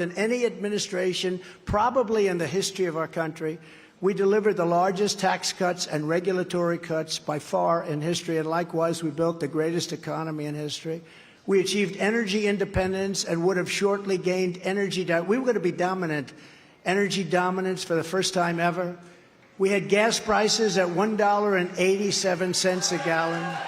in any administration, probably in the history of our country. We delivered the largest tax cuts and regulatory cuts by far in history, and likewise, we built the greatest economy in history. We achieved energy independence and would have shortly gained energy. We were going to be dominant, energy dominance for the first time ever. We had gas prices at $1.87 a gallon.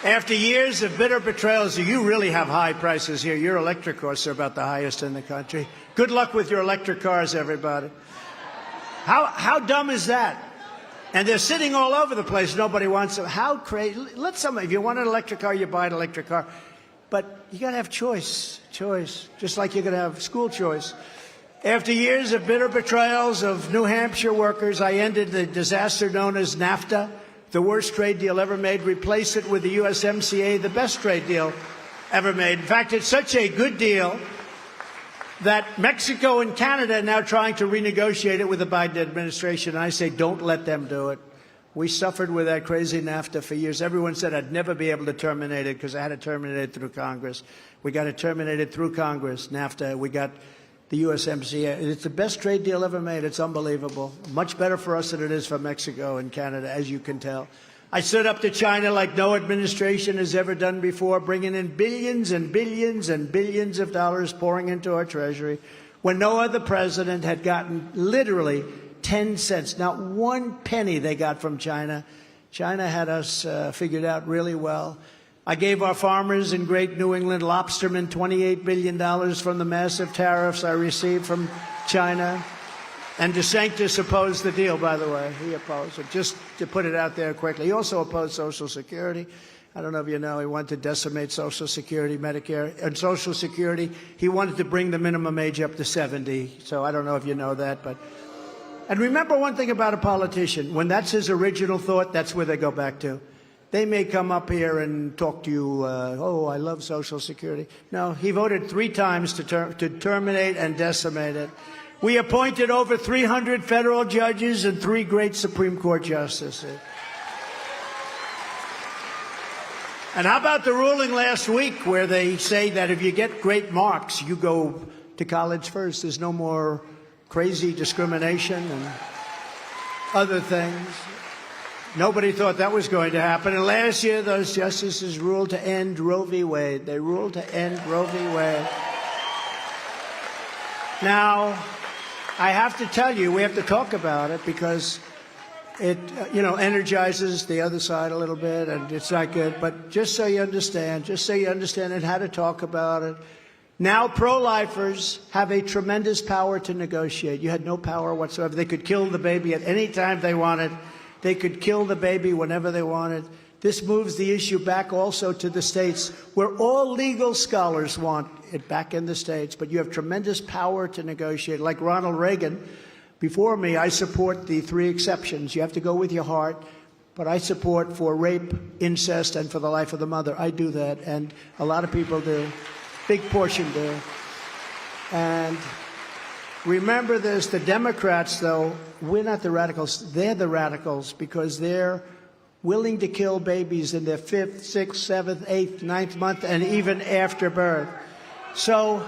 After years of bitter betrayals, you really have high prices here. Your electric costs are about the highest in the country. Good luck with your electric cars, everybody. How dumb is that? And they're sitting all over the place. Nobody wants them. How crazy. If you want an electric car, you buy an electric car. But you got to have choice, just like you're going to have school choice. After years of bitter betrayals of New Hampshire workers, I ended the disaster known as NAFTA, the worst trade deal ever made, replaced it with the USMCA, the best trade deal ever made. In fact, it's such a good deal that Mexico and Canada are now trying to renegotiate it with the Biden administration. And I say, don't let them do it. We suffered with that crazy NAFTA for years. Everyone said I'd never be able to terminate it because I had to terminate it through Congress. We got it terminated through Congress, NAFTA. We got the USMCA. It's the best trade deal ever made. It's unbelievable. Much better for us than it is for Mexico and Canada, as you can tell. I stood up to China like no administration has ever done before, bringing in billions and billions and billions of dollars pouring into our treasury when no other president had gotten literally 10 cents, not one penny they got from China. China had us figured out really well. I gave our farmers in Great New England lobstermen $28 billion from the massive tariffs I received from China. And DeSantis opposed the deal, by the way. He opposed it, just to put it out there quickly. He also opposed Social Security. I don't know if you know, he wanted to decimate Social Security, Medicare. And Social Security, he wanted to bring the minimum age up to 70. So I don't know if you know that. And remember one thing about a politician. When that's his original thought, that's where they go back to. They may come up here and talk to you, oh, I love Social Security. No, he voted 3 times to terminate and decimate it. We appointed over 300 federal judges and 3 great Supreme Court justices. And how about the ruling last week where they say that if you get great marks, you go to college first? There's no more crazy discrimination and other things. Nobody thought that was going to happen. And last year, those justices ruled to end Roe v. Wade. They ruled to end Roe v. Wade. Now, I have to tell you, we have to talk about it because it, energizes the other side a little bit, and it's not good. But just so you understand and how to talk about it, now pro-lifers have a tremendous power to negotiate. You had no power whatsoever. They could kill the baby at any time they wanted. They could kill the baby whenever they wanted. This moves the issue back also to the states, where all legal scholars want it back in the states. But you have tremendous power to negotiate. Like Ronald Reagan, before me, I support the 3 exceptions. You have to go with your heart. But I support for rape, incest, and for the life of the mother. I do that, and a lot of people do. Big portion do. And remember this, the Democrats, though, we're not the radicals. They're the radicals because they're willing to kill babies in their 5th, 6th, 7th, 8th, 9th month, and even after birth. So